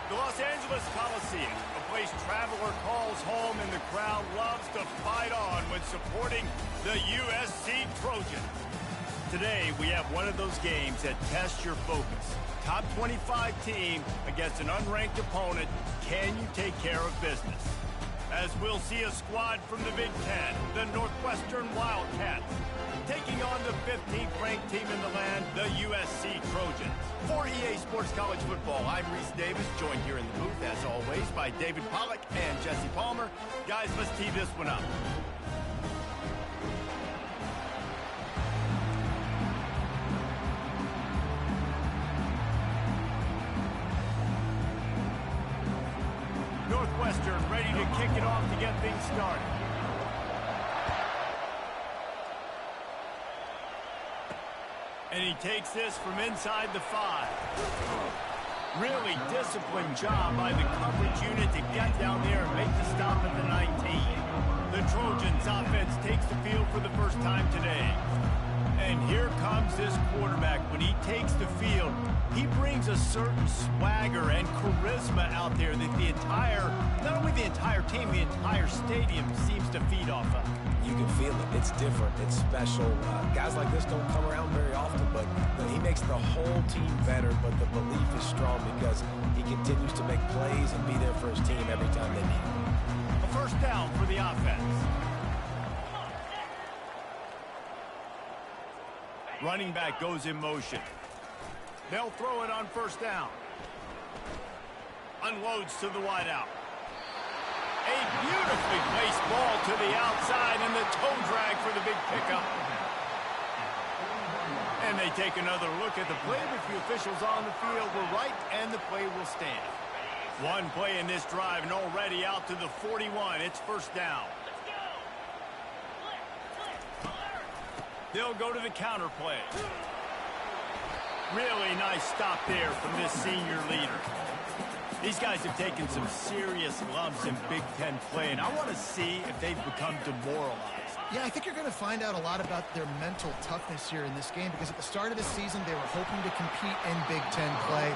The Los Angeles Coliseum, a place traveler calls home and the crowd loves to fight on when supporting the USC Trojans. Today, we have one of those games that tests your focus. Top 25 team against an unranked opponent. Can you take care of business? As we'll see a squad from the Big Ten, the Northwestern Wildcats, taking on the 15th ranked team in the land, the USC Trojans. For EA Sports College Football, I'm Reese Davis, joined here in the booth, as always, by David Pollack and Jesse Palmer. Guys, let's tee this one up. Northwestern ready to kick it off to get things started. And he takes this from inside the 5. Really disciplined job by the coverage unit to get down there and make the stop at the 19. The Trojans offense takes the field for the first time today. And here comes this quarterback. When he takes the field, he brings a certain swagger and charisma out there that the entire, not only the entire team, the entire stadium seems to feed off of. You can feel it. It's different. It's special. Guys like this don't come around very often, but he makes the whole team better, but the belief is strong because he continues to make plays and be there for his team every time they need him. A first down for the offense. Running back goes in motion. They'll throw it on first down. Unloads to the wideout. A beautifully placed ball to the outside and the toe drag for the big pickup. And they take another look at the play. With the officials on the field were right, and the play will stand. One play in this drive, and already out to the 41. It's first down. They'll go to the counter play. Really nice stop there from this senior leader. These guys have taken some serious lumps in Big Ten play, and I want to see if they've become demoralized. Yeah, I think you're going to find out a lot about their mental toughness here in this game, because at the start of the season, they were hoping to compete in Big Ten play.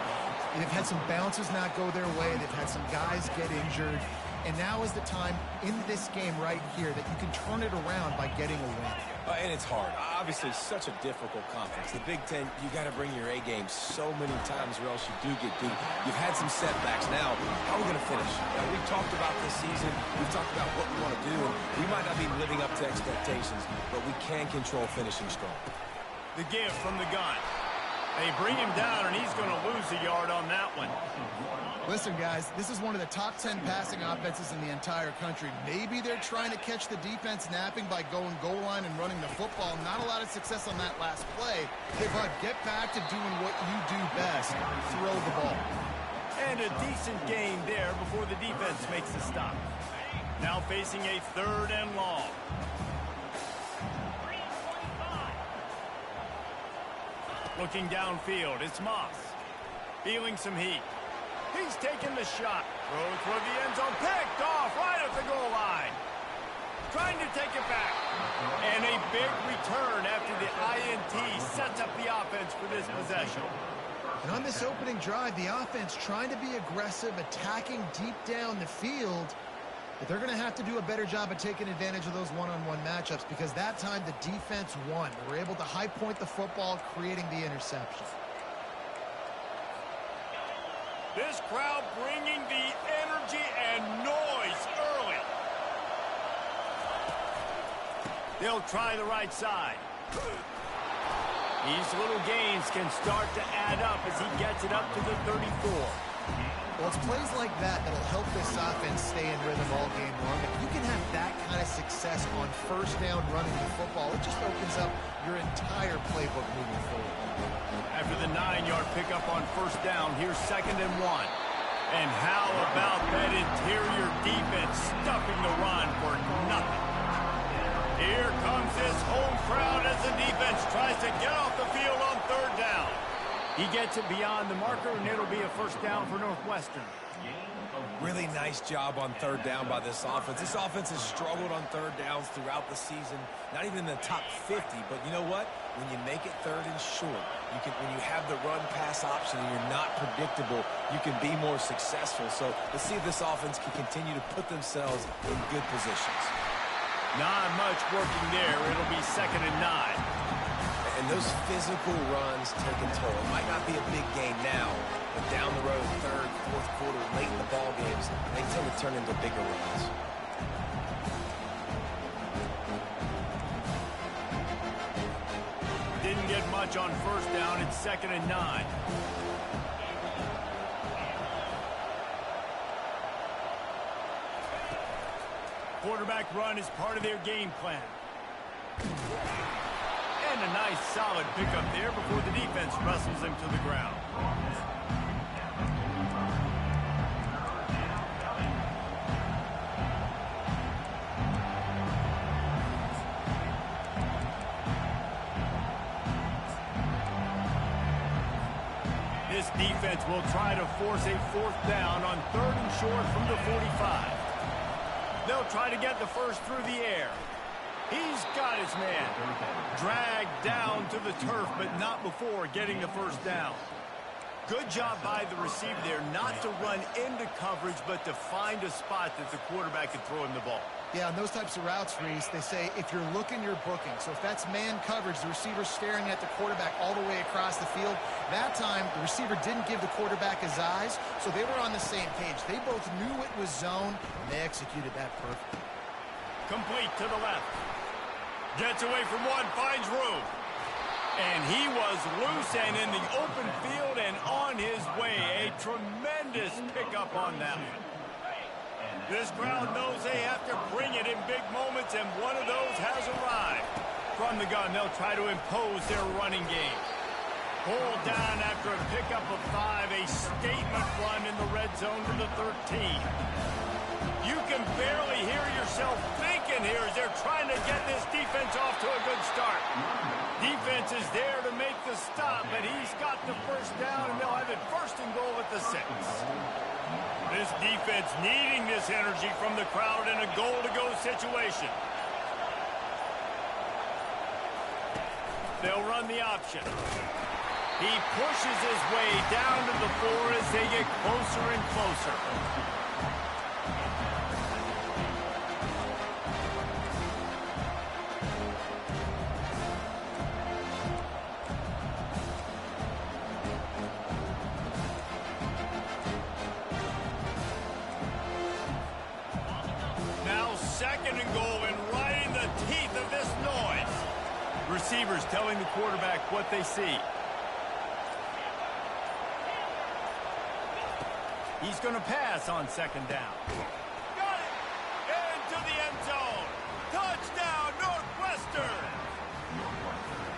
They've had some bounces not go their way. They've had some guys get injured. And now is the time in this game right here that you can turn it around by getting a win. And it's hard. Obviously, such a difficult conference. The Big Ten, you got to bring your A game so many times or else you do get beat. You've had some setbacks. Now, how are we going to finish? We've talked about this season. We've talked about what we want to do. And we might not be living up to expectations, but we can control finishing strong. The give from the gun. They bring him down, and he's going to lose a yard on that one. Listen, guys, this is one of the top 10 passing offenses in the entire country. Maybe they're trying to catch the defense napping by going goal line and running the football. Not a lot of success on that last play. Hey, bud, get back to doing what you do best. Throw the ball. And a decent gain there before the defense makes the stop. Now facing a 3rd and long. Looking downfield, it's Moss. Feeling some heat. He's taking the shot. Throws for the end zone. Picked off right at the goal line. Trying to take it back. And a big return after the INT sets up the offense for this possession. And on this opening drive, the offense trying to be aggressive, attacking deep down the field. But they're going to have to do a better job of taking advantage of those one-on-one matchups, because that time the defense won. They were able to high point the football, creating the interception. This crowd bringing the energy and noise early. They'll try the right side. These little gains can start to add up as he gets it up to the 34. Well, it's plays like that that'll help this offense stay in rhythm all game long. If you can have that kind of success on first down running the football, it just opens up your entire playbook moving forward. After the 9-yard pickup on first down, here's 2nd and 1. And how about that interior defense stuffing the run for nothing? Here comes this home crowd as the defense tries to get off the field on 3rd down. He gets it beyond the marker, and it'll be a first down for Northwestern. Really nice job on third down by this offense. This offense has struggled on third downs throughout the season, not even in the top 50. But you know what? When you make it third and short, when you have the run-pass option and you're not predictable, you can be more successful. So let's see if this offense can continue to put themselves in good positions. Not much working there. It'll be 2nd and 9. And those physical runs take a toll. It might not be a big gain now, but down the road, third, fourth quarter, late in the ball games, they tend to turn into bigger runs. Didn't get much on first down. It's 2nd and 9. Quarterback run is part of their game plan. And a nice solid pickup there before the defense wrestles him to the ground. This defense will try to force a 4th down on 3rd and short from the 45. They'll try to get the first through the air. He's got his man. Dragged down to the turf, but not before getting the first down. Good job by the receiver there, not to run into coverage, but to find a spot that the quarterback can throw him the ball. Yeah, on those types of routes, Reese, they say if you're looking, you're booking. So if that's man coverage, the receiver's staring at the quarterback all the way across the field. That time, the receiver didn't give the quarterback his eyes, so they were on the same page. They both knew it was zone, and they executed that perfectly. Complete to the left. Gets away from one, finds room. And he was loose and in the open field and on his way. A tremendous pickup on that one. This crowd knows they have to bring it in big moments, and one of those has arrived. From the gun, they'll try to impose their running game. Pulled down after a pickup of 5, a statement run in the red zone to the 13. You can barely hear yourself thinking here as they're trying to get this defense off to a good start. Defense is there to make the stop, but he's got the first down, and they'll have it 1st and goal at the 6. This defense needing this energy from the crowd in a goal-to-go situation. They'll run the option. He pushes his way down to the 4 as they get closer and closer. Now 2nd and goal, and right in the teeth of this noise. Receivers telling the quarterback what they see. He's going to pass on 2nd down. Got it! Into the end zone. Touchdown, Northwestern!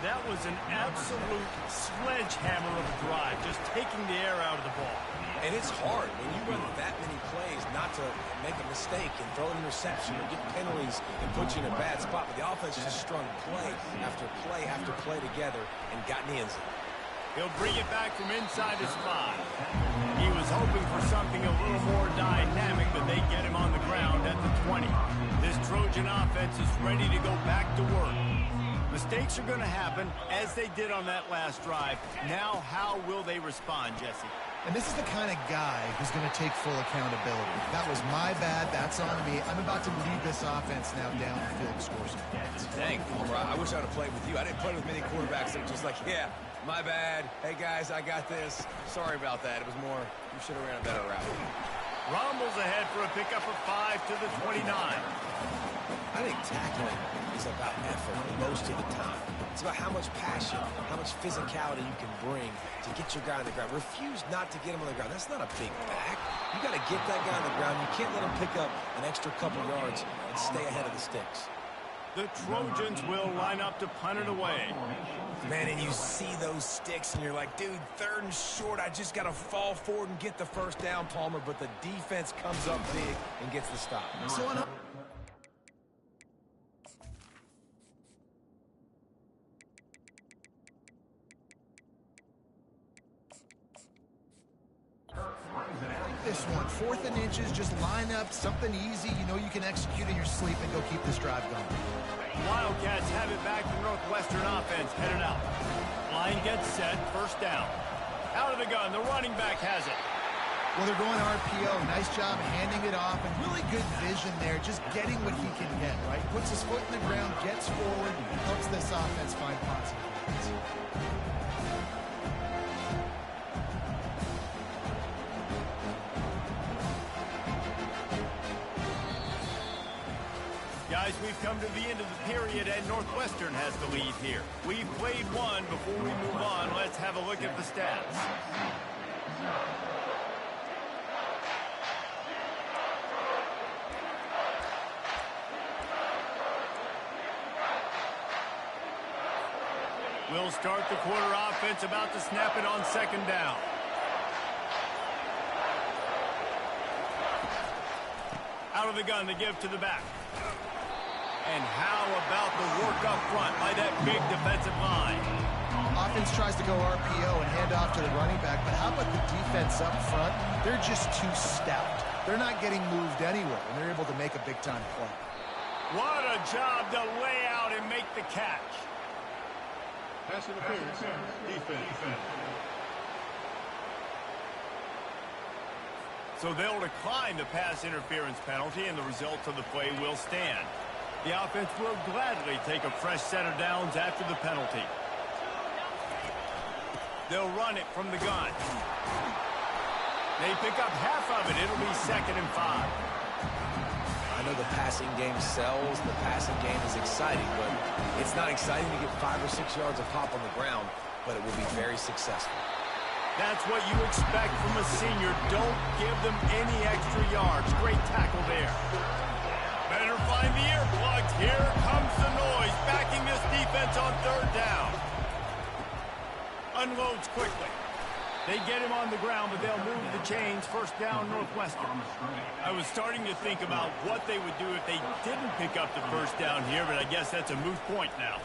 That was an absolute sledgehammer of a drive, just taking the air out of the ball. And it's hard when you run that many plays not to make a mistake and throw an interception or get penalties and put you in a bad spot. But the offense just strung play after play together and got in the end zone. He'll bring it back from inside his 5. He was hoping for something a little more dynamic, but they get him on the ground at the 20. This Trojan offense is ready to go back to work. Mistakes are going to happen, as they did on that last drive. Now, how will they respond, Jesse? And this is the kind of guy who's going to take full accountability. That was my bad. That's on me. I'm about to lead this offense now down the field and score some points. Dang, Palmer, I wish I would have played with you. I didn't play with many quarterbacks that were just like, yeah, my bad. Hey, guys, I got this. Sorry about that. It was more, you should have ran a better route. Rumbles ahead for a pickup of 5 to the 29. I think tackling is about effort most of the time. It's about how much passion, how much physicality you can bring to get your guy on the ground. Refuse not to get him on the ground. That's not a big back. You got to get that guy on the ground. You can't let him pick up an extra couple yards and stay ahead of the sticks. The Trojans will line up to punt it away. Man, and you see those sticks, and you're like, dude, 3rd and short, I just got to fall forward and get the first down, Palmer. But the defense comes up big and gets the stop. So on this one. 4th and inches, just line up something easy you know you can execute in your sleep and go keep this drive going. Wildcats have it back to Northwestern offense headed out. Line gets set, first down. Out of the gun, the running back has it. Well, they're going RPO. Nice job handing it off, and really good vision there, just getting what he can get, right? Puts his foot in the ground, gets forward, helps this offense find positive points. Guys, we've come to the end of the period, and Northwestern has the lead here. We've played one. Before we move on, let's have a look at the stats. We'll start the quarter offense, about to snap it on second down. Out of the gun, the give to the back. And how about the work up front by that big defensive line? Offense tries to go RPO and hand off to the running back, but how about the defense up front? They're just too stout. They're not getting moved anywhere, and they're able to make a big-time play. What a job to lay out and make the catch. Pass interference, defense. So they'll decline the pass interference penalty, and the result of the play will stand. The offense will gladly take a fresh set of downs after the penalty. They'll run it from the gun. They pick up half of it. It'll be 2nd and 5. I know the passing game sells, the passing game is exciting, but it's not exciting to get 5 or 6 yards of pop on the ground, but it will be very successful. That's what you expect from a senior. Don't give them any extra yards. Great tackle there. Better find the earplugs. Here comes the noise, backing this defense on 3rd down. Unloads quickly. They get him on the ground, but they'll move the chains. First down, Northwestern. I was starting to think about what they would do if they didn't pick up the first down here, but I guess that's a moot point now.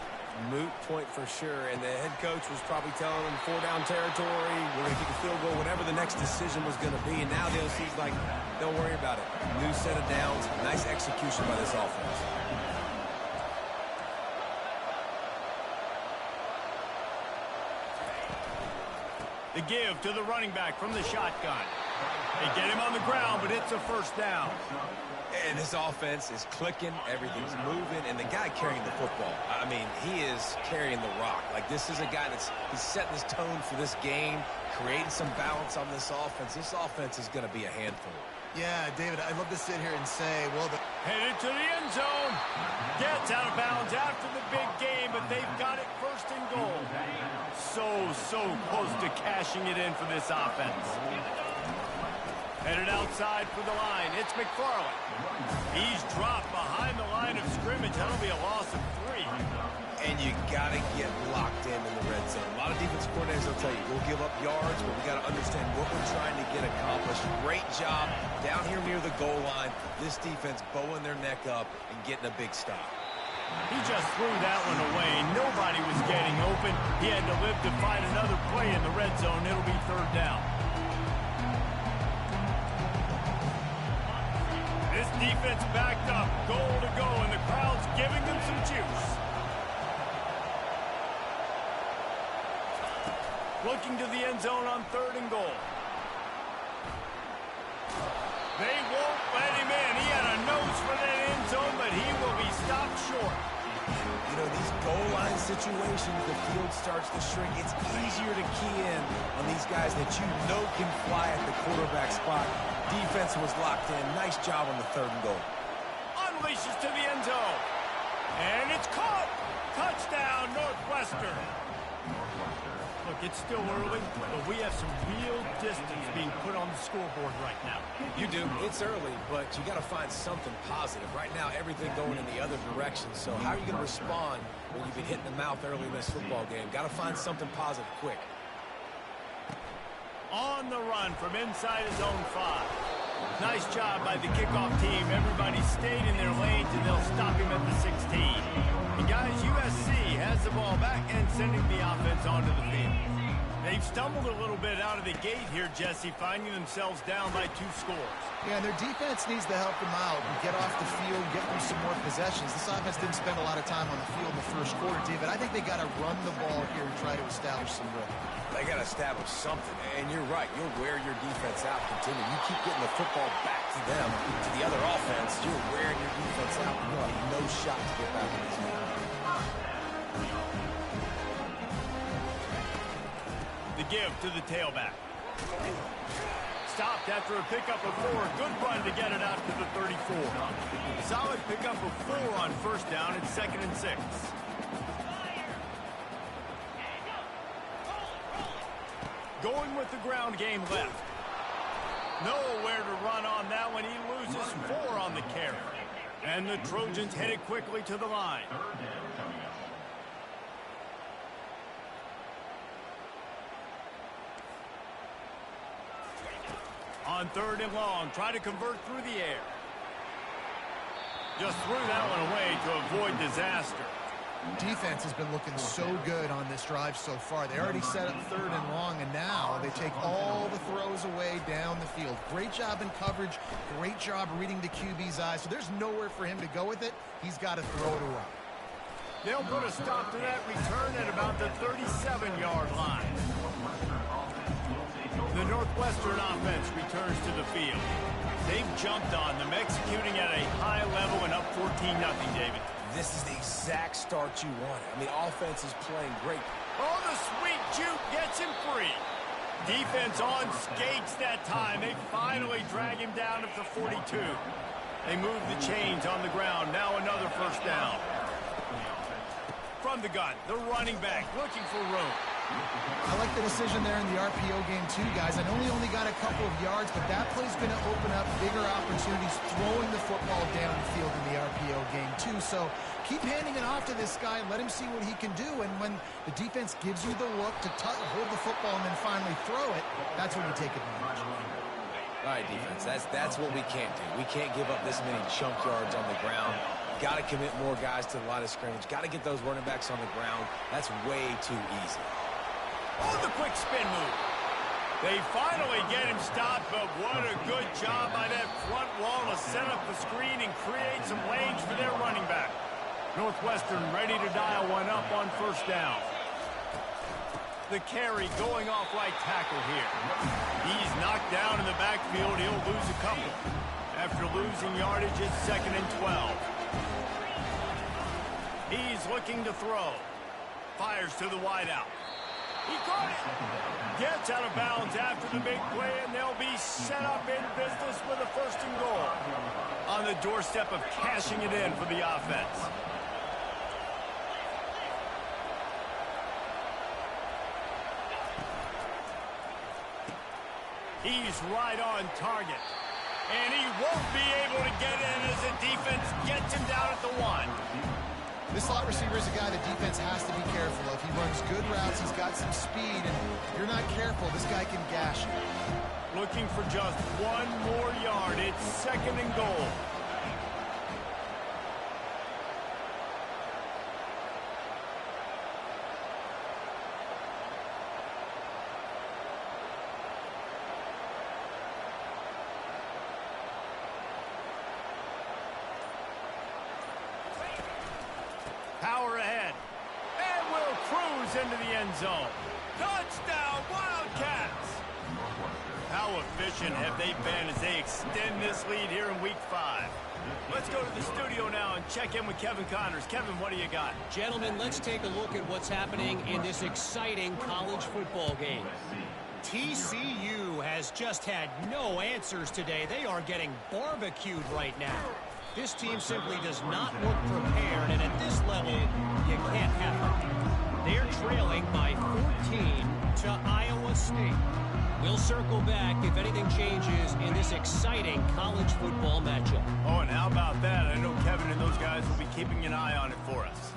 Moot point for sure, and the head coach was probably telling them 4-down territory, we're going to kick a field goal, whatever the next decision was going to be, and now the OC's like, don't worry about it. New set of downs, nice execution by this offense. The give to the running back from the shotgun. They get him on the ground, but it's a first down. And this offense is clicking, everything's moving, and the guy carrying the football, I mean, he is carrying the rock. Like, this is a guy he's setting this tone for this game, creating some balance on this offense. This offense is going to be a handful. Yeah, David, I'd love to sit here and say, well, Headed to the end zone. Gets out of bounds after the big game, but they've got it 1st and goal. So close to cashing it in for this offense. Headed outside for the line. It's McFarland. He's dropped behind the line of scrimmage. That'll be a loss of 3. And you got to get locked in the red zone. A lot of defensive coordinators will tell you, we'll give up yards, but we got to understand what we're trying to get accomplished. Great job down here near the goal line. This defense bowing their neck up and getting a big stop. He just threw that one away. Nobody was getting open. He had to live to find another play in the red zone. It'll be 3rd down. This defense backed up, goal to go, and the crowd's giving them some juice. Looking to the end zone on 3rd and goal. They won't let him in. He had a nose for that end zone, but he will be stopped short. You know, these goal line situations, the field starts to shrink. It's easier to key in on these guys that you know can fly at the quarterback spot. Defense was locked in. Nice job on the 3rd and goal. Unleashes to the end zone. And it's caught. Touchdown, Northwestern. Look, it's still early, but we have some real distance being put on the scoreboard right now. You do. It's early, but you got to find something positive. Right now, everything going in the other direction. So how are you going to respond when you've been hit in the mouth early in this football game? Got to find something positive quick. On the run from inside his own 5. Nice job by the kickoff team. Everybody stayed in their lanes, and they'll stop him at the 16. And guys, USC has the ball back and sending the offense onto the field. They've stumbled a little bit out of the gate here, Jesse, finding themselves down by 2 scores. Yeah, and their defense needs to help them out and get off the field, get them some more possessions. This offense didn't spend a lot of time on the field in the first quarter, David. I think they got to run the ball here and try to establish some rhythm. They got to establish something, and you're right. You'll wear your defense out. Continue. You keep getting the football back to them, to the other offense. You're wearing your defense out. You'll have no shot to get back in this game. The give to the tailback. Stopped after a pickup of 4. Good run to get it out to the 34. Solid pickup of 4 on first down. It's 2nd and 6. Going with the ground game left. Nowhere to run on that one. He loses 4 on the carry. And the Trojans headed quickly to the line. On 3rd and long, try to convert through the air. Just threw that one away to avoid disaster. Defense has been looking so good on this drive so far. They already set up 3rd and long, and now they take all the throws away down the field. Great job in coverage. Great job reading the QB's eyes. So there's nowhere for him to go with it. He's got to throw it away. They'll put a stop to that return at about the 37-yard line. The Northwestern offense returns to the field. They've jumped on them, executing at a high level and up 14-0, David. This is the exact start you wanted. I mean, offense is playing great. Oh, the sweet juke gets him free. Defense on skates that time. They finally drag him down at the 42. They move the chains on the ground. Now another first down. From the gun, the running back looking for room. I like the decision there in the RPO game too, guys. I know he only got a couple of yards, but that play's going to open up bigger opportunities throwing the football downfield in the RPO game too. So keep handing it off to this guy and let him see what he can do. And when the defense gives you the look to hold the football and then finally throw it, that's when you take advantage. All right, defense, that's what we can't do. We can't give up this many chunk yards on the ground. Got to commit more guys to the line of scrimmage. Got to get those running backs on the ground. That's way too easy. Oh, the quick spin move. They finally get him stopped, but what a good job by that front wall to set up the screen and create some lanes for their running back. Northwestern ready to dial one up on first down. The carry going off right tackle here. He's knocked down in the backfield. He'll lose a couple. After losing yardage, it's 2nd and 12. He's looking to throw. Fires to the wideout. He caught it. Gets out of bounds after the big play, and they'll be set up in business with a 1st and goal. On the doorstep of cashing it in for the offense. He's right on target. And he won't be able to get in as the defense gets him down at the 1. This slot receiver is a guy the defense has to be careful of. He runs good routes. He's got some speed. And if you're not careful, this guy can gash you. Looking for just 1 more yard. It's 2nd and goal. Power ahead. And will cruise into the end zone. Touchdown, Wildcats! How efficient have they been as they extend this lead here in Week 5? Let's go to the studio now and check in with Kevin Connors. Kevin, what do you got? Gentlemen, let's take a look at what's happening in this exciting college football game. TCU has just had no answers today. They are getting barbecued right now. This team simply does not look prepared, and at this level, you can't have it. They're trailing by 14 to Iowa State. We'll circle back if anything changes in this exciting college football matchup. Oh, and how about that? I know Kevin and those guys will be keeping an eye on it for us.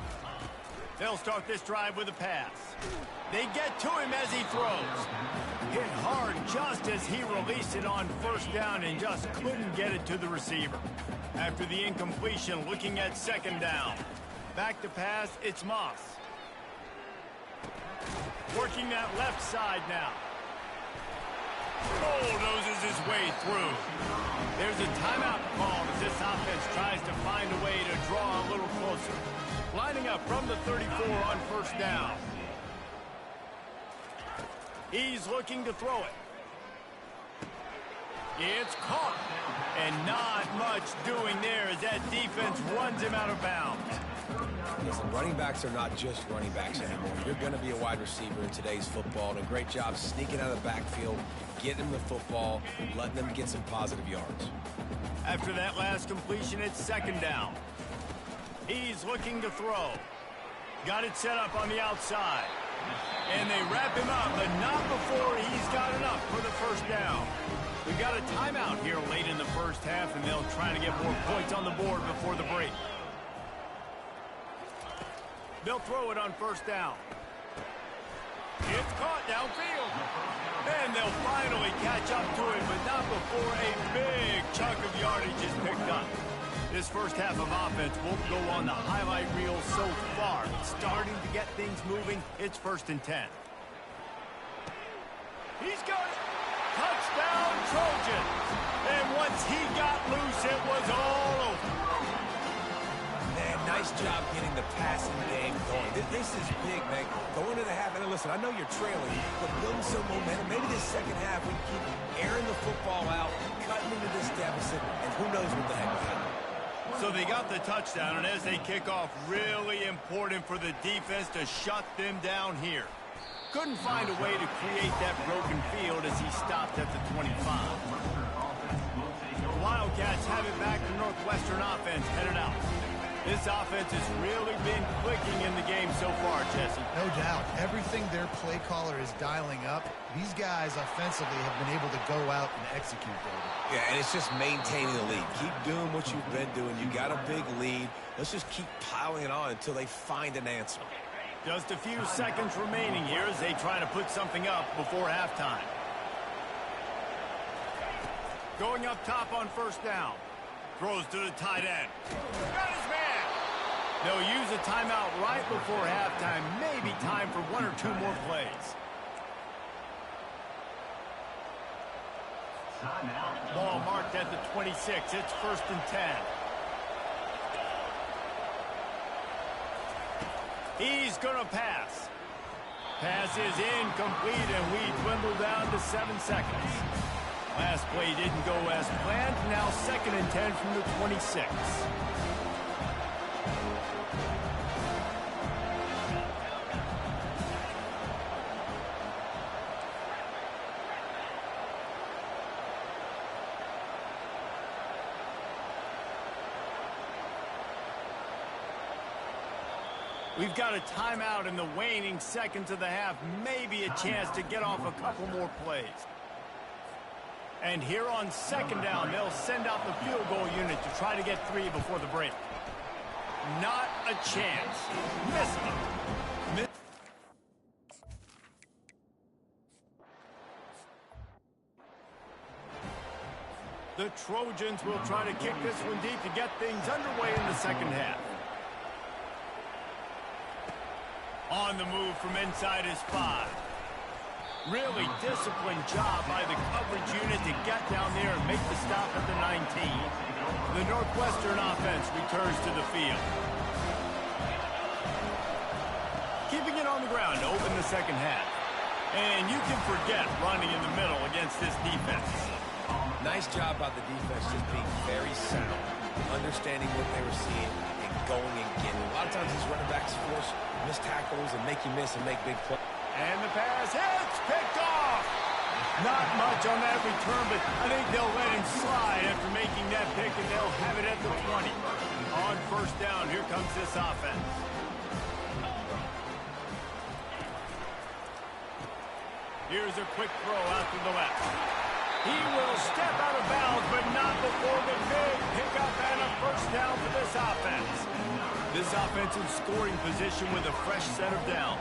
They'll start this drive with a pass. They get to him as he throws. Hit hard just as he released it on first down and just couldn't get it to the receiver. After the incompletion, looking at 2nd down. Back to pass, it's Moss. Working that left side now. Bulldozes his way through. There's a timeout called as this offense tries to find a way to draw a little closer. Lining up from the 34 on first down. He's looking to throw it. It's caught. And not much doing there as that defense runs him out of bounds. Listen, running backs are not just running backs anymore. You're going to be a wide receiver in today's football. And a great job sneaking out of the backfield, getting them the football, letting them get some positive yards. After that last completion, it's second down. He's looking to throw. Got it set up on the outside. And they wrap him up, but not before he's got enough for the first down. We've got a timeout here late in the first half, and they'll try to get more points on the board before the break. They'll throw it on first down. It's caught downfield. And they'll finally catch up to him, but not before a big chunk of yardage is picked up. This first half of offense won't go on the highlight reel so far. It's starting to get things moving. It's 1st and 10. He's got it. Touchdown, Trojans. And once he got loose, it was all over. Man, nice job getting the passing game going. This is big, man. Going to the half, and listen, I know you're trailing, but building some momentum. Maybe this second half we keep airing the football out, cutting into this deficit, and who knows what the heck will happen. So they got the touchdown, and as they kick off, really important for the defense to shut them down here. Couldn't find a way to create that broken field as he stopped at the 25. The Wildcats have it back to Northwestern offense headed out. This offense has really been clicking in the game so far, Jesse. No doubt. Everything their play caller is dialing up, these guys offensively have been able to go out and execute, David. Yeah, and it's just maintaining the lead. Keep doing what you've been doing. You got a big lead. Let's just keep piling it on until they find an answer. Just a few seconds remaining here as they try to put something up before halftime. Going up top on first down. Throws to the tight end. Got his man. They'll use a timeout right before halftime. Maybe time for 1 or 2 more plays. Ball marked at the 26. It's 1st and 10. He's going to pass. Pass is incomplete, and we dwindle down to 7 seconds. Last play didn't go as planned. Now 2nd and 10 from the 26. We've got a timeout in the waning seconds of the half. Maybe a chance to get off a couple more plays. And here on 2nd down, they'll send out the field goal unit to try to get 3 before the break. Not a chance. Missed it. The Trojans will try to kick this one deep to get things underway in the second half. On the move from inside his 5. Really disciplined job by the coverage unit to get down there and make the stop at the 19. The Northwestern offense returns to the field. Keeping it on the ground to open the second half. And you can forget running in the middle against this defense. Nice job by the defense just being very sound, understanding what they were seeing, and going and getting. A lot of times these running backs force missed tackles and make you miss and make big plays. And the pass hits, picked off. Not much on that return, but I think they'll let him slide after making that pick, and they'll have it at the 20. On first down, here comes this offense. Here's a quick throw out to the left. He will step out of bounds, but not before the big pickup and a first down for this offense. This offense in scoring position with a fresh set of downs.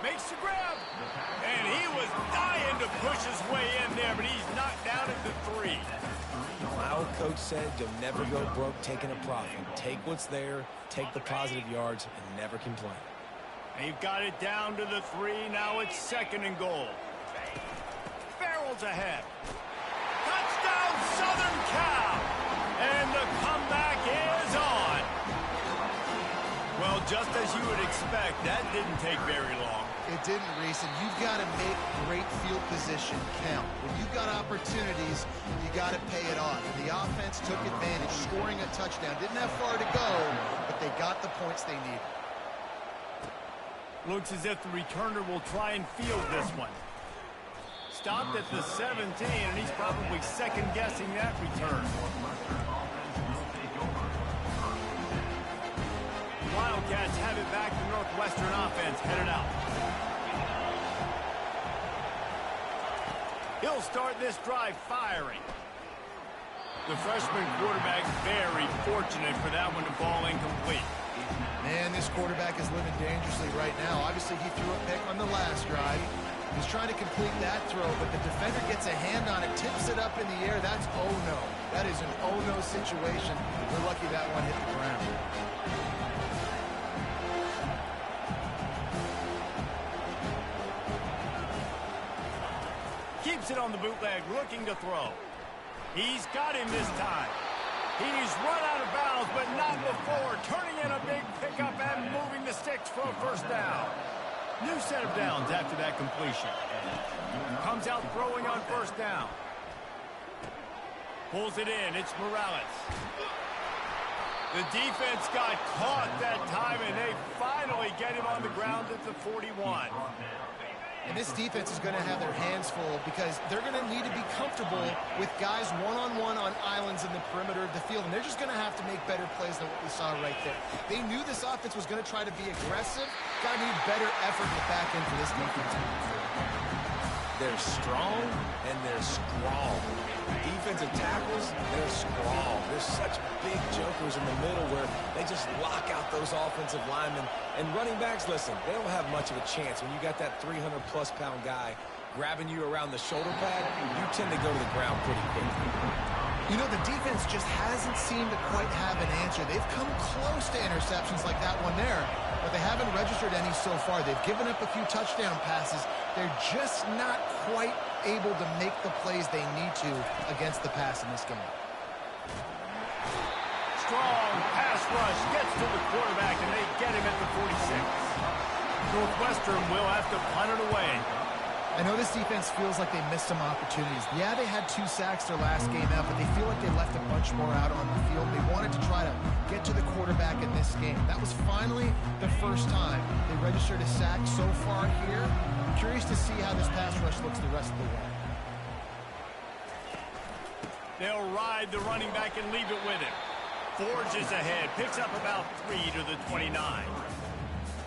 Makes the grab. And he was dying to push his way in there, but he's knocked down at the 3. My old coach said you'll never go broke taking a profit. Take what's there, take the positive yards, and never complain. They've got it down to the 3. Now it's 2nd and goal. Barrels ahead. Touchdown, Southern Cal! And the comeback is on. Well, just as you would expect, that didn't take very long. It didn't, Reese, and you've got to make great field position count. When you've got opportunities, you got to pay it off. And the offense took advantage, scoring a touchdown. Didn't have far to go, but they got the points they needed. Looks as if the returner will try and field this one. Stopped at the 17, and he's probably second-guessing that return. Wildcats have it back to Northwestern offense headed out. He'll start this drive firing. The freshman quarterback very fortunate for that one to fall incomplete. Man, this quarterback is living dangerously right now. Obviously, he threw a pick on the last drive. He's trying to complete that throw, but the defender gets a hand on it, tips it up in the air. That's oh-no. That is an oh-no situation. We're lucky that one hit the ground. Keeps it on the bootleg, looking to throw. He's got him this time. He's run out of bounds, but not before. Turning in a big pickup and moving the sticks for a 1st down. New set of downs after that completion. Comes out throwing on 1st down. Pulls it in. It's Morales. The defense got caught that time, and they finally get him on the ground at the 41. And this defense is going to have their hands full because they're going to need to be comfortable with guys one-on-one on islands in the perimeter of the field. And they're just going to have to make better plays than what we saw right there. They knew this offense was going to try to be aggressive. Got to need better effort in the back end for this defense. They're strong and they're strong. Defensive tackles, they're strong. There's such big jokers in the middle where they just lock out those offensive linemen. And running backs, listen, they don't have much of a chance. When you got that 300-plus pound guy grabbing you around the shoulder pad, you tend to go to the ground pretty quickly. You know, the defense just hasn't seemed to quite have an answer. They've come close to interceptions like that one there, but they haven't registered any so far. They've given up a few touchdown passes. They're just not quite able to make the plays they need to against the pass in this game. Strong pass rush gets to the quarterback, and they get him at the 46. Northwestern will have to punt it away. I know this defense feels like they missed some opportunities. Yeah, they had 2 sacks their last game out, but they feel like they left a bunch more out on the field. They wanted to try to get to the quarterback in this game. That was finally the first time they registered a sack so far here. I'm curious to see how this pass rush looks the rest of the way. They'll ride the running back and leave it with him. Forges ahead, picks up about 3 to the 29.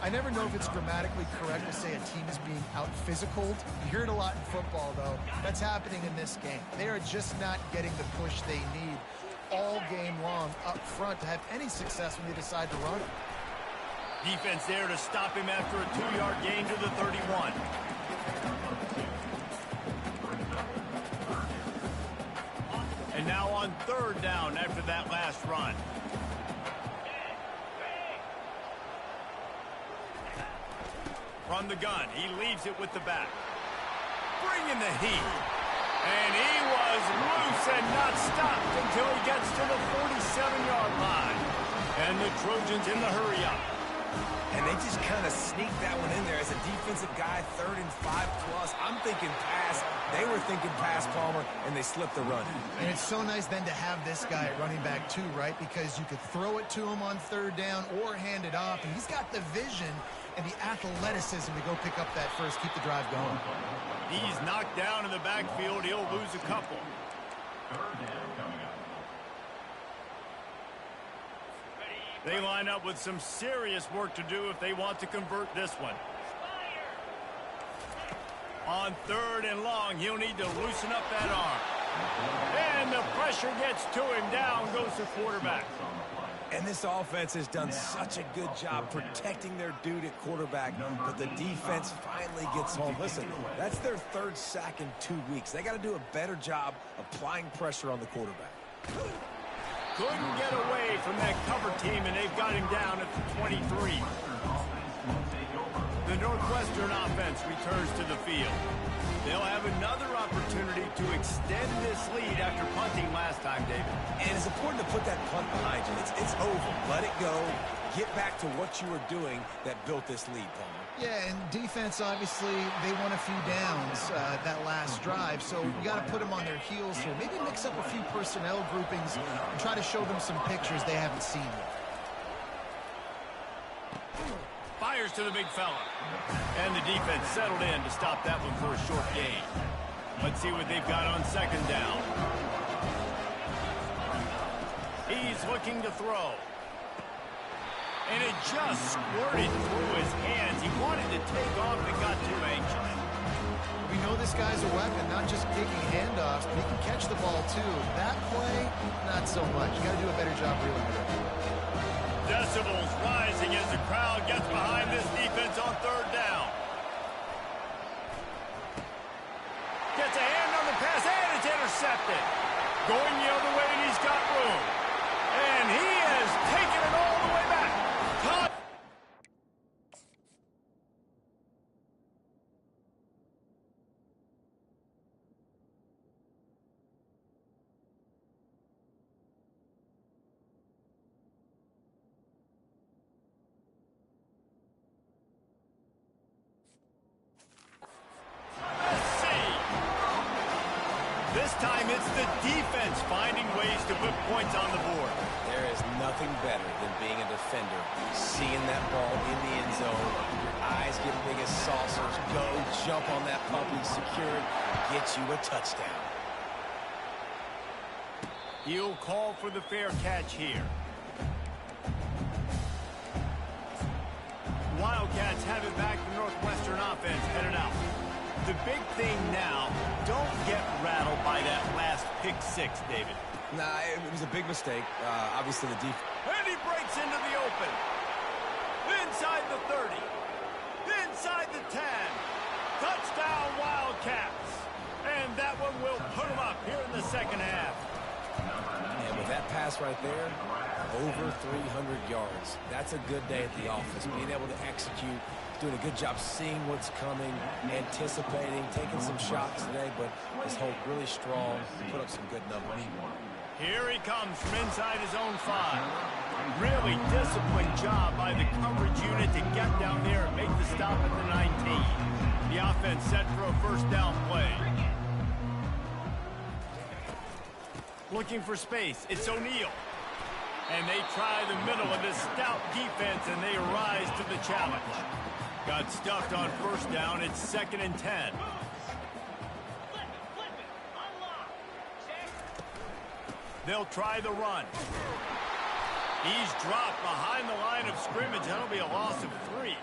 I never know if it's grammatically correct to say a team is being out-physicaled. You hear it a lot in football, though. That's happening in this game. They are just not getting the push they need all game long up front to have any success when they decide to run it. Defense there to stop him after a 2-yard gain to the 31. And now on 3rd down after that last run. From the gun, he leaves it with the back. Bringing the heat. And he was loose and not stopped until he gets to the 47-yard line. And the Trojans in the hurry-up. And they just kind of sneaked that one in there as a defensive guy, 3rd and 5+. I'm thinking pass. They were thinking pass, Palmer, and they slipped the run. And it's so nice then to have this guy at running back too, right? Because you could throw it to him on 3rd down or hand it off. And he's got the vision and the athleticism to go pick up that first, keep the drive going. He's knocked down in the backfield. He'll lose a couple. They line up with some serious work to do if they want to convert this one. On 3rd and long, he'll need to loosen up that arm. And the pressure gets to him. Down goes the quarterback. And this offense has done such a good job protecting their dude at quarterback, but the defense finally gets home. Listen, that's their 3rd sack in 2 weeks. They got to do a better job applying pressure on the quarterback. Couldn't get away from that cover team, and they've got him down at the 23. The Northwestern offense returns to the field. They'll have another opportunity to extend this lead after punting last time, David. And it's important to put that punt behind you. It's over. Let it go. Get back to what you were doing that built this lead, Palmer. Yeah, and defense, obviously, they won a few downs that last drive, so you got to put them on their heels here. Maybe mix up a few personnel groupings and try to show them some pictures they haven't seen yet. Fires to the big fella. And the defense settled in to stop that one for a short gain. Let's see what they've got on second down. He's looking to throw. And it just squirted through his hands. He wanted to take off and got too anxious. We know this guy's a weapon, not just taking handoffs, but he can catch the ball too. That play, not so much. You got to do a better job reeling it in. Decibels rising as the crowd gets behind this defense on third down. Gets a hand on the pass, and it's intercepted. Going the other way, and he's got room. And he has taken it all the way back. This time it's the defense finding ways to put points on the board. There is nothing better than being a defender. Seeing that ball in the end zone, your eyes get big as saucers. Go, jump on that puppy, secure it, get you a touchdown. He'll call for the fair catch here. Wildcats have it back. The Northwestern offense headed out. The big thing now, don't get rattled by that last pick six, David. Nah, it was a big mistake. Obviously, the defense. And he breaks into the open. Inside the 30. Inside the 10. Touchdown, Wildcats. And that one will put them up here in the second half. And with that pass right there, over 300 yards. That's a good day at the office. Being able to execute, doing a good job seeing what's coming, anticipating, taking some shots today, but his hope really strong, put up some good numbers. Here he comes from inside his own 5. Really disciplined job by the coverage unit to get down there and make the stop at the 19. The offense set for a first down play. Looking for space. It's O'Neal. And they try the middle of this stout defense, and they rise to the challenge. Got stuffed on first down. It's 2nd and 10. They'll try the run. He's dropped behind the line of scrimmage. That'll be a loss of 3.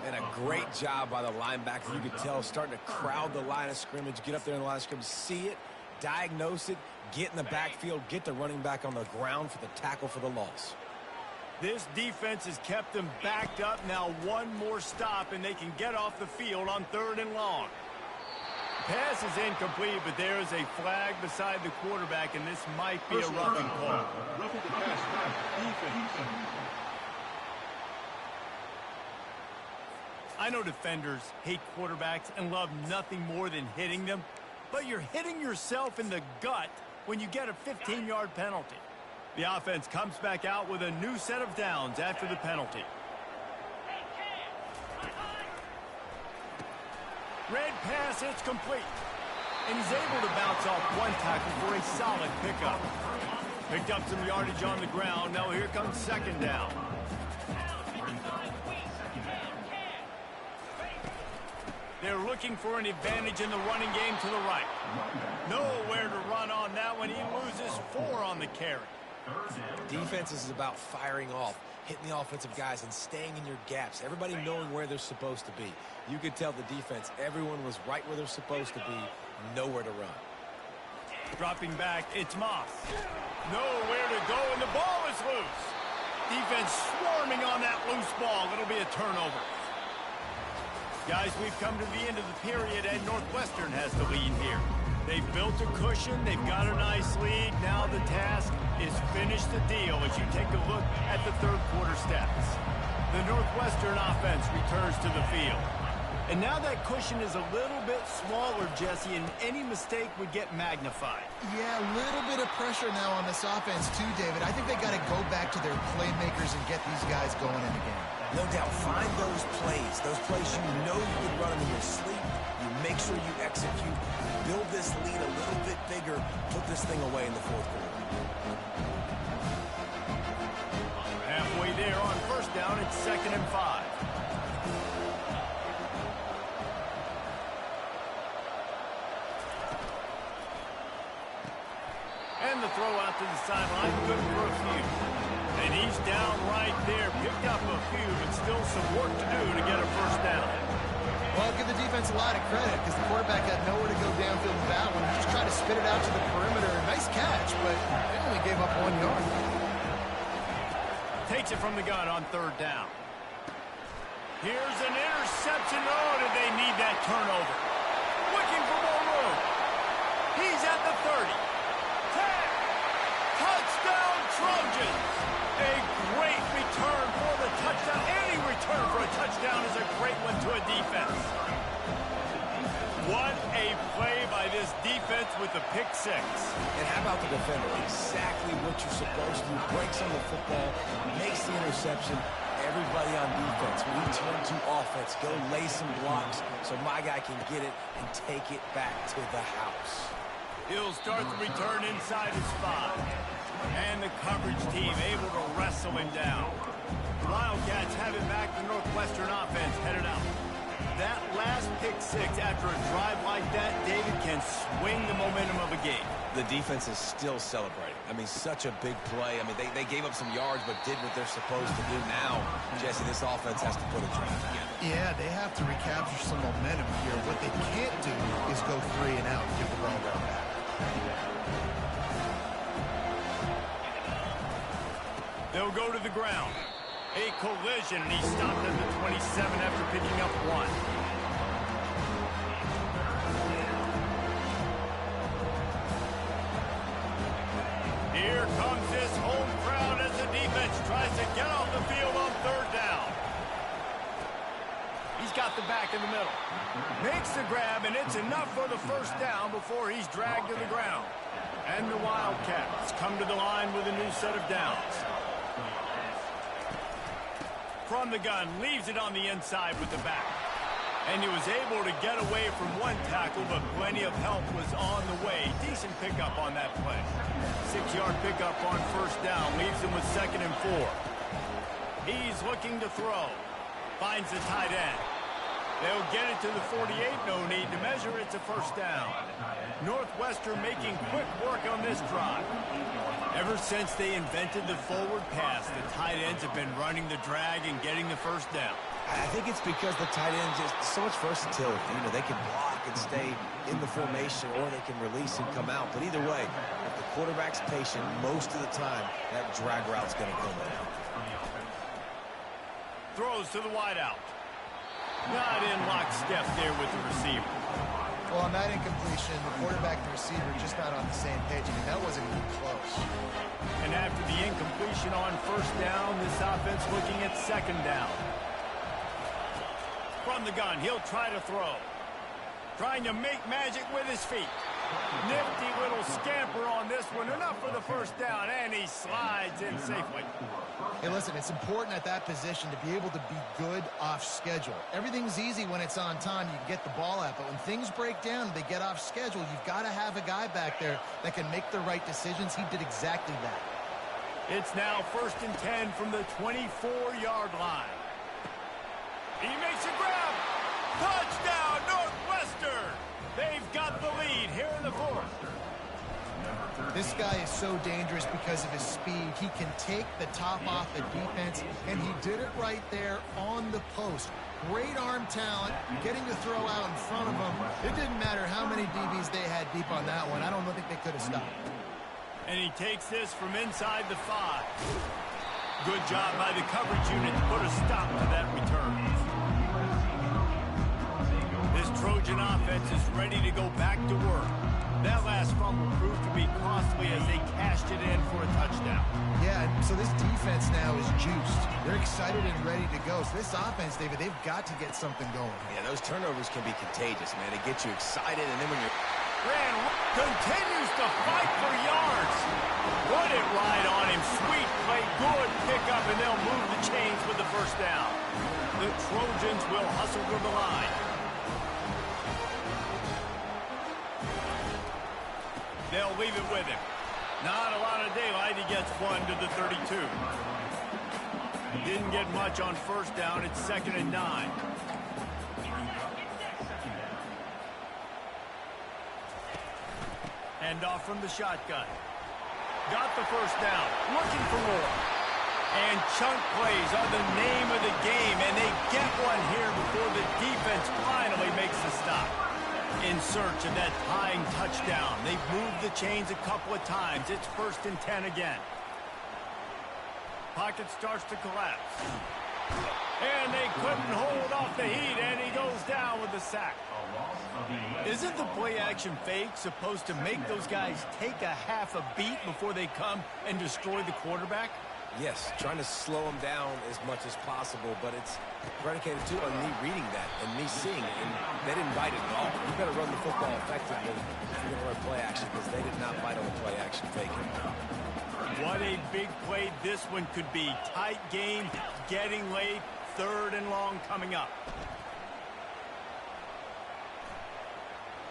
And a great job by the linebacker. You could tell starting to crowd the line of scrimmage, get up there in the line of scrimmage, see it, diagnose it, get in the backfield, get the running back on the ground for the tackle for the loss. This defense has kept them backed up. Now one more stop, and they can get off the field on 3rd and long. Pass is incomplete, but there is a flag beside the quarterback, and this might be a roughing call. Roughing the pass. Defense. I know defenders hate quarterbacks and love nothing more than hitting them, but you're hitting yourself in the gut when you get a 15-yard penalty. The offense comes back out with a new set of downs after the penalty. Red pass, it's complete. And he's able to bounce off one tackle for a solid pickup. Picked up some yardage on the ground. Now here comes 2nd down. They're looking for an advantage in the running game to the right. Nowhere to run on that one. He loses 4 on the carry. Defense is about firing off, hitting the offensive guys and staying in your gaps. Everybody knowing where they're supposed to be. You could tell the defense, everyone was right where they're supposed to be, nowhere to run. Dropping back, it's Moss. Nowhere to go, and the ball is loose. Defense swarming on that loose ball. It'll be a turnover. Guys, we've come to the end of the period, and Northwestern has the lead here. They've built a cushion. They've got a nice lead. Now the task is finish the deal as you take a look at the third quarter stats. The Northwestern offense returns to the field. And now that cushion is a little bit smaller, Jesse, and any mistake would get magnified. Yeah, a little bit of pressure now on this offense too, David. I think they got to go back to their playmakers and get these guys going in the game. No doubt, find those plays you know you can run them in your sleep. You make sure you execute, build this lead a little bit bigger, put this thing away in the fourth quarter. Halfway there on first down, it's 2nd and 5. And the throw out to the sideline, good for a few. And he's down right there, picked up a few, but still some work to do to get a first down. Well, I'll give the defense a lot of credit because the quarterback had nowhere to go downfield with that one. He just tried to spit it out to the perimeter. Nice catch, but they only gave up 1 yard. Takes it from the gun on 3rd down. Here's an interception. Oh, did they need that turnover? Looking for more room. He's at the 30. 10. Touchdown, Trojans. A great return for the touchdown. Any return for a touchdown is a great one to a defense. What a play by this defense with the pick 6. And how about the defender? Exactly what you're supposed to do. Breaks on the football, makes the interception. Everybody on defense, when we turn to offense, go lay some blocks so my guy can get it and take it back to the house. He'll start the return inside his 5. And the coverage team able to wrestle him down. Wildcats have it back. The Northwestern offense headed out. That last pick 6 after a drive like that, David, can swing the momentum of a game. The defense is still celebrating. I mean, such a big play. I mean, they gave up some yards but did what they're supposed to do. Now, Jesse, this offense has to put a drive together. Yeah, they have to recapture some momentum here. What they can't do is go 3 and out and give the ball right back. They'll go to the ground. A collision, and he stopped at the 27 after picking up 1. Here comes this home crowd as the defense tries to get off the field on 3rd down. He's got the back in the middle. Makes the grab, and it's enough for the first down before he's dragged to the ground. And the Wildcats come to the line with a new set of downs. From the gun, leaves it on the inside with the back. And he was able to get away from 1 tackle, but plenty of help was on the way. Decent pickup on that play. 6-yard pickup on first down, leaves him with 2nd and 4. He's looking to throw. Finds the tight end. They'll get it to the 48, no need to measure. It's a first down. Northwestern making quick work on this drive. Ever since they invented the forward pass, the tight ends have been running the drag and getting the first down. I think it's because the tight ends is so much versatility. You know, they can block and stay in the formation, or they can release and come out. But either way, if the quarterback's patient, most of the time, that drag route's going to come in. Throws to the wideout. Not in lockstep there with the receiver. Well, on that incompletion, the quarterback and the receiver just not on the same page. I mean, that wasn't even close. And after the incompletion on first down, this offense looking at 2nd down. From the gun, he'll try to throw. Trying to make magic with his feet. Nifty little scamper on this one. Enough for the first down, and he slides in safely. Hey, listen, it's important at that position to be able to be good off schedule. Everything's easy when it's on time. You can get the ball out, but when things break down and they get off schedule, you've got to have a guy back there that can make the right decisions. He did exactly that. It's now 1st and 10 from the 24-yard line. He makes a grab. Touchdown, Northwestern. They've got the lead here in the 4th. This guy is so dangerous because of his speed. He can take the top off the defense, and he did it right there on the post. Great arm talent, getting to throw out in front of him. It didn't matter how many DBs they had deep on that one. I don't think they could have stopped. And he takes this from inside the 5. Good job by the coverage unit to put a stop to that return. This Trojan offense is ready to go back to work. That last fumble proved to be costly as they cashed it in for a touchdown. Yeah, so this defense now is juiced. They're excited and ready to go. So this offense, David, they've got to get something going. Yeah, those turnovers can be contagious, man. They get you excited, and then when you're... Continues to fight for yards. Run it right on him. Sweet play, good pickup, and they'll move the chains with the first down. The Trojans will hustle to the line. They'll leave it with him. Not a lot of daylight. He gets one to the 32. Didn't get much on first down. It's 2nd and 9. Hand off from the shotgun. Got the first down. Looking for more. And chunk plays are the name of the game, and they get one here before the defense finally makes the stop. In search of that tying touchdown. They've moved the chains a couple of times. It's 1st and 10 again. Pocket starts to collapse. And they couldn't hold off the heat, and he goes down with the sack. Isn't the play-action fake supposed to make those guys take a half a beat before they come and destroy the quarterback? Yes, trying to slow them down as much as possible, but it's predicated, too, on me reading that and me seeing it, and they didn't bite it at all. You better run the football effectively if you're going to run play-action, because they did not bite on the play-action fake. What a big play this one could be. Tight game, getting late, 3rd and long coming up.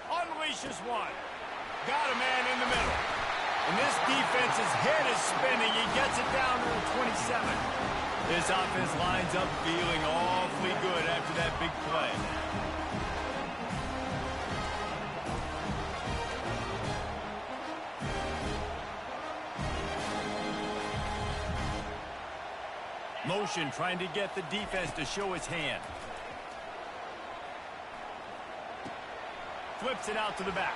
Unleashes one. Got a man in the middle. And this defense's head is spinning. He gets it down to the 27. This offense lines up feeling awfully good after that big play. Motion trying to get the defense to show his hand. Flips it out to the back.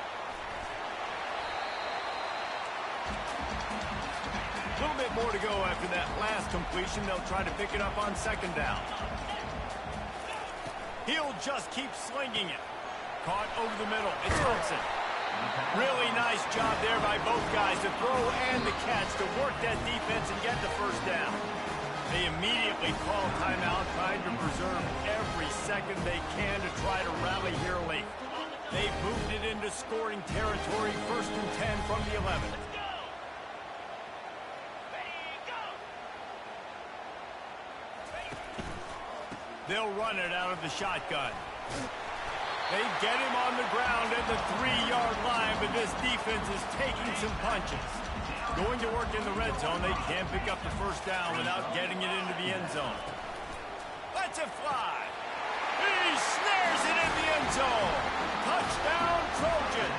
A little bit more to go after that last completion. They'll try to pick it up on 2nd down. He'll just keep slinging it. Caught over the middle. It's Hudson. Really nice job there by both guys to throw and the catch to work that defense and get the first down. They immediately call timeout, trying to preserve every second they can to try to rally here late. They've moved it into scoring territory, 1st and 10 from the 11. They'll run it out of the shotgun. They get him on the ground at the 3-yard line, but this defense is taking some punches. Going to work in the red zone. They can't pick up the first down without getting it into the end zone. Lets it fly. He snares it in the end zone. Touchdown, Trojan.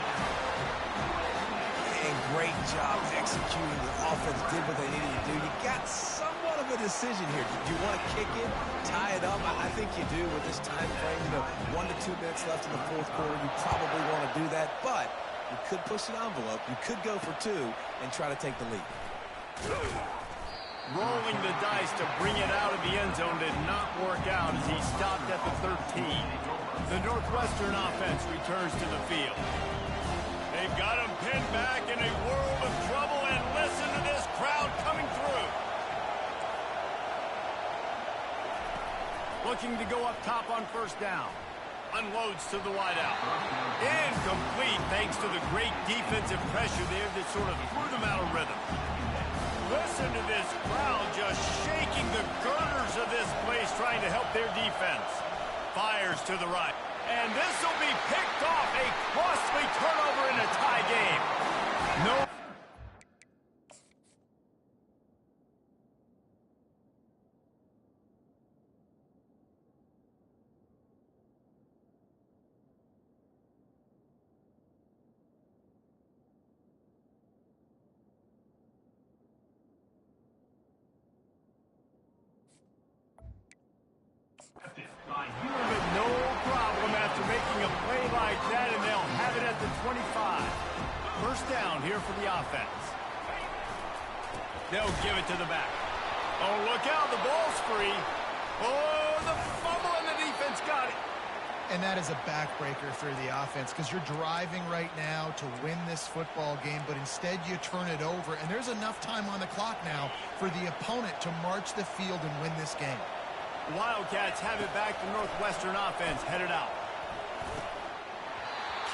And great job executing. The offense did what they needed to do. You got somewhat of a decision here. Do you want to kick it, tie it up? I think you do with this time frame. 1 to 2 minutes left in the 4th quarter. You probably want to do that, but you could push the envelope. You could go for 2 and try to take the lead. Rolling the dice to bring it out of the end zone did not work out as he stopped at the 13. The Northwestern offense returns to the field. They've got him pinned back in a world of trouble, and listen to this crowd coming through. Looking to go up top on first down. Unloads to the wideout. Incomplete thanks to the great defensive pressure there that sort of threw them out of rhythm. Listen to this crowd just shaking the girders of this place trying to help their defense. Fires to the right. And this will be picked off. A costly turnover in a tie game. No. No problem after making a play like that, and they'll have it at the 25. First down here for the offense. They'll give it to the back. Oh, look out, the ball's free. Oh, the fumble, and the defense got it. And that is a backbreaker for the offense because you're driving right now to win this football game, but instead you turn it over, and there's enough time on the clock now for the opponent to march the field and win this game. Wildcats have it back to Northwestern offense headed out.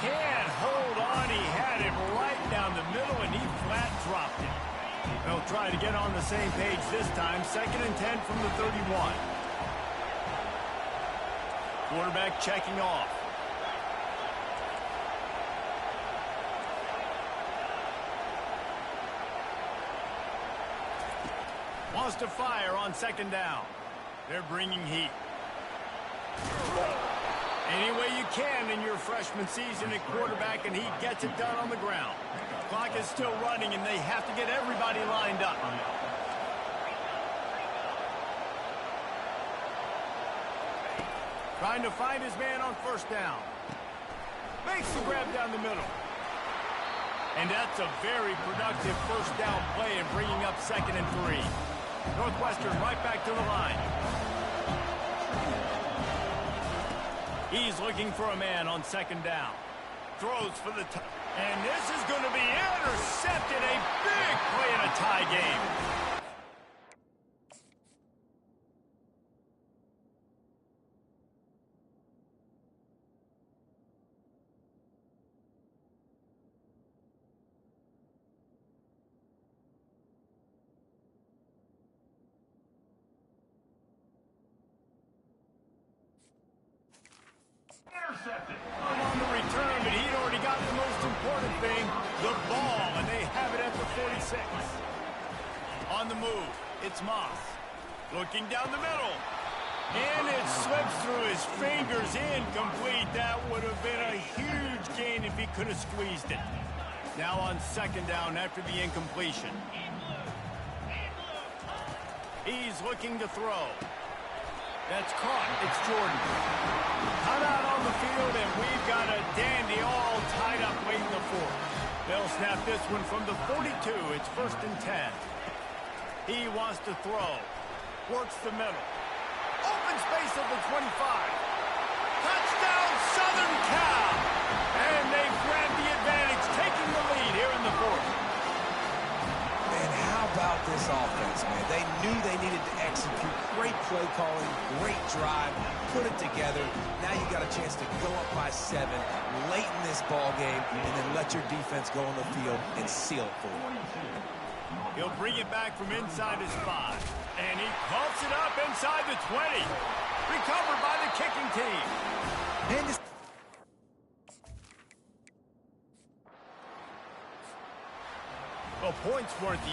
Can't hold on. He had him right down the middle, and he flat dropped it. They'll try to get on the same page this time. 2nd and 10 from the 31. Quarterback checking off. Wants to fire on 2nd down. They're bringing heat. Any way you can in your freshman season at quarterback, and he gets it done on the ground. Clock is still running, and they have to get everybody lined up. Trying to find his man on 1st down. Makes the grab down the middle. And that's a very productive 1st down play and bringing up 2nd and 3. Northwestern right back to the line. He's looking for a man on 2nd down. Throws for the tie. And this is going to be intercepted. A big play in a tie game. On the return, but he'd already got the most important thing, the ball, and they have it at the 46. On the move, it's Moss. Looking down the middle. And it slips through his fingers, incomplete. That would have been a huge gain if he could have squeezed it. Now on 2nd down after the incompletion. He's looking to throw. That's caught. It's Jordan. Cut out on the field, and we've got a dandy all tied up late in the 4th. They'll snap this one from the 42. It's 1st and 10. He wants to throw. Works the middle. Open space at the 25. Touchdown, Southern Cal! And they've grabbed the advantage, taking the lead here in the 4th. And how about this offense, man? They knew they needed to execute. Great play calling, great drive, put it together. Now you got a chance to go up by 7 late in this ball game and then let your defense go on the field and seal it for you. He'll bring it back from inside his 5. And he pumps it up inside the 20. Recovered by the kicking team. And well, points weren't the